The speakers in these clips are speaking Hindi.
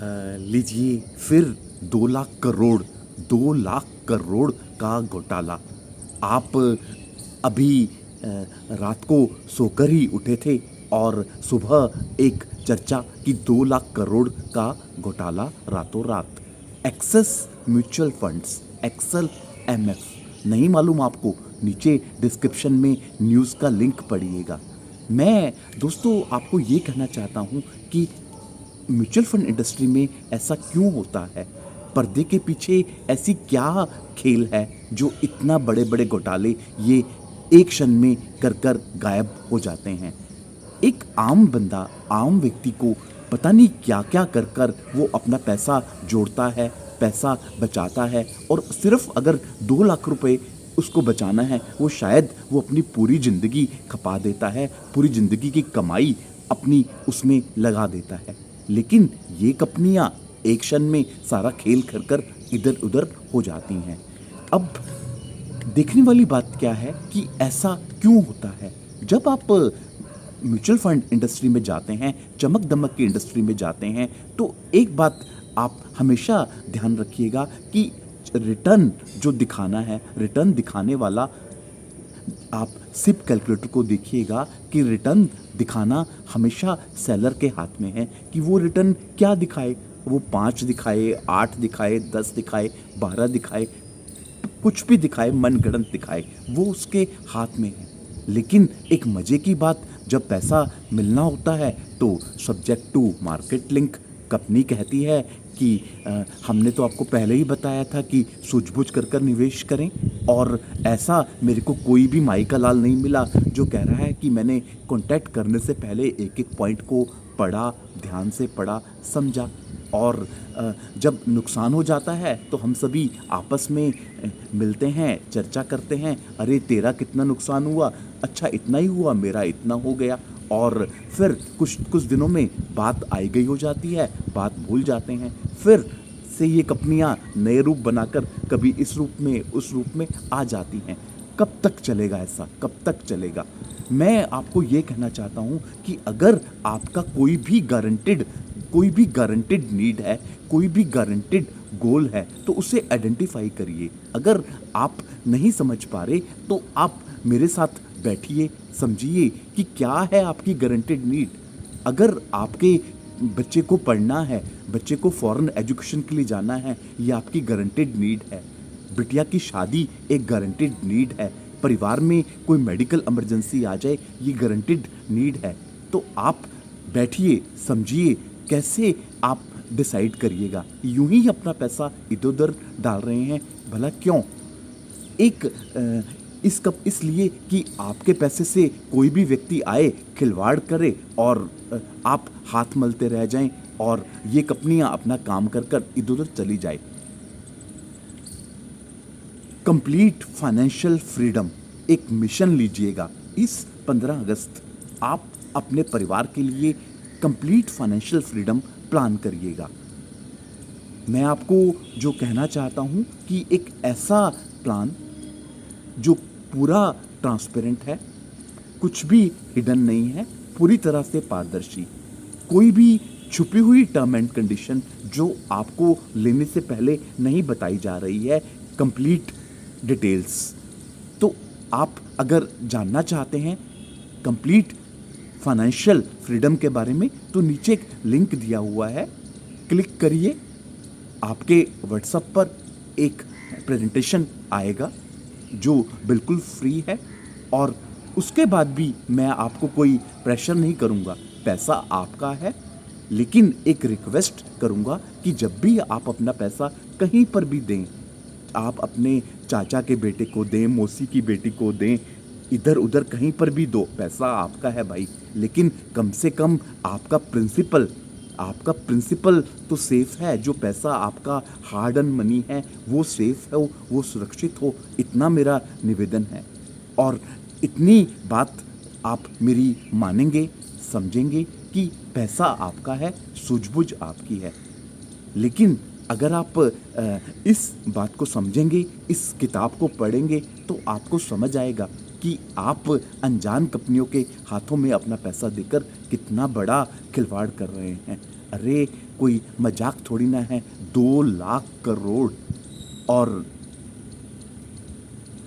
लीजिए फिर 2 लाख करोड़, 2 लाख करोड़ का घोटाला। आप अभी रात को सोकर ही उठे थे और सुबह एक चर्चा कि 2 लाख करोड़ का घोटाला रातों रात। Axis mutual funds, Axis MF, नहीं मालूम आपको? नीचे डिस्क्रिप्शन में न्यूज़ का लिंक पढ़िएगा। मैं दोस्तों आपको ये कहना चाहता हूँ कि म्यूचुअल फंड इंडस्ट्री में ऐसा क्यों होता है? पर्दे के पीछे ऐसी क्या खेल है जो इतना बड़े बड़े घोटाले ये एक क्षण में कर कर गायब हो जाते हैं? एक आम बंदा, आम व्यक्ति को पता नहीं क्या क्या कर कर वो अपना पैसा जोड़ता है, पैसा बचाता है, और सिर्फ अगर 2 लाख रुपए उसको बचाना है, वो शायद वो अपनी पूरी ज़िंदगी खपा देता है, पूरी ज़िंदगी की कमाई अपनी उसमें लगा देता है। लेकिन ये कंपनियां एक क्षण में सारा खेल कर कर इधर उधर हो जाती हैं। अब देखने वाली बात क्या है कि ऐसा क्यों होता है? जब आप म्यूचुअल फंड इंडस्ट्री में जाते हैं, चमक दमक की इंडस्ट्री में जाते हैं, तो एक बात आप हमेशा ध्यान रखिएगा कि रिटर्न जो दिखाना है, रिटर्न दिखाने वाला, आप सिप कैलकुलेटर को देखिएगा कि रिटर्न दिखाना हमेशा सेलर के हाथ में है कि वो रिटर्न क्या दिखाए। वो 5 दिखाए, 8 दिखाए, 10 दिखाए, 12 दिखाए, कुछ भी दिखाए, मनगढ़ंत दिखाए, वो उसके हाथ में है। लेकिन एक मज़े की बात, जब पैसा मिलना होता है तो subject to market link company कहती है कि हमने तो आपको पहले ही बताया था कि सूझबूझ कर कर निवेश करें। और ऐसा मेरे को कोई भी माई का लाल नहीं मिला जो कह रहा है कि मैंने कॉन्टैक्ट करने से पहले एक एक पॉइंट को पढ़ा, ध्यान से पढ़ा, समझा। और जब नुकसान हो जाता है तो हम सभी आपस में मिलते हैं, चर्चा करते हैं, अरे तेरा कितना नुकसान हुआ, अच्छा इतना ही हुआ, मेरा इतना हो गया। और फिर कुछ कुछ दिनों में बात आई गई हो जाती है, बात भूल जाते हैं। फिर से ये कंपनियां नए रूप बनाकर कभी इस रूप में, उस रूप में आ जाती हैं। कब तक चलेगा ऐसा, कब तक चलेगा? मैं आपको ये कहना चाहता हूँ कि अगर आपका कोई भी गारंटेड नीड है, कोई भी गारंटेड गोल है, तो उसे आइडेंटिफाई करिए। अगर आप नहीं समझ पा रहे तो आप मेरे साथ बैठिए, समझिए कि क्या है आपकी गारंटेड नीड। अगर आपके बच्चे को पढ़ना है, बच्चे को फॉरेन एजुकेशन के लिए जाना है, ये आपकी गारंटेड नीड है। बिटिया की शादी एक गारंटेड नीड है। परिवार में कोई मेडिकल इमरजेंसी आ जाए, ये गारंटेड नीड है। तो आप बैठिए, समझिए, कैसे आप डिसाइड करिएगा। यूं ही अपना पैसा इधर उधर डाल रहे हैं, भला क्यों? एक इस कब इसलिए कि आपके पैसे से कोई भी व्यक्ति आए, खिलवाड़ करे और आप हाथ मलते रह जाएं और ये कंपनियां अपना काम कर कर इधर उधर चली जाए। कंप्लीट फाइनेंशियल फ्रीडम एक मिशन लीजिएगा। इस 15 अगस्त आप अपने परिवार के लिए कंप्लीट फाइनेंशियल फ्रीडम प्लान करिएगा। मैं आपको जो कहना चाहता हूँ कि एक ऐसा प्लान जो पूरा ट्रांसपेरेंट है, कुछ भी हिडन नहीं है, पूरी तरह से पारदर्शी, कोई भी छुपी हुई टर्म एंड कंडीशन जो आपको लेने से पहले नहीं बताई जा रही है, कंप्लीट डिटेल्स। तो आप अगर जानना चाहते हैं कंप्लीट फाइनेंशियल फ्रीडम के बारे में तो नीचे एक लिंक दिया हुआ है, क्लिक करिए। आपके व्हाट्सएप पर एक प्रेजेंटेशन आएगा जो बिल्कुल फ्री है। और उसके बाद भी मैं आपको कोई प्रेशर नहीं करूँगा, पैसा आपका है। लेकिन एक रिक्वेस्ट करूँगा कि जब भी आप अपना पैसा कहीं पर भी दें, आप अपने चाचा के बेटे को दें, मौसी की बेटी को दें, इधर उधर कहीं पर भी दो, पैसा आपका है भाई। लेकिन कम से कम आपका प्रिंसिपल तो सेफ है। जो पैसा आपका हार्ड अर्न मनी है वो सेफ हो, वो सुरक्षित हो, इतना मेरा निवेदन है। और इतनी बात आप मेरी मानेंगे, समझेंगे कि पैसा आपका है, सूझबूझ आपकी है। लेकिन अगर आप इस बात को समझेंगे, इस किताब को पढ़ेंगे, तो आपको समझ आएगा कि आप अनजान कंपनियों के हाथों में अपना पैसा देकर कितना बड़ा खिलवाड़ कर रहे हैं। अरे कोई मजाक थोड़ी ना है, 2 लाख करोड़। और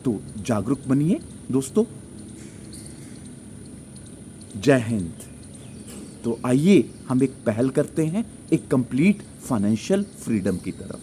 तो जागरूक बनिए दोस्तों। जय हिंद। तो आइए हम एक पहल करते हैं एक कंप्लीट फाइनेंशियल फ्रीडम की तरफ।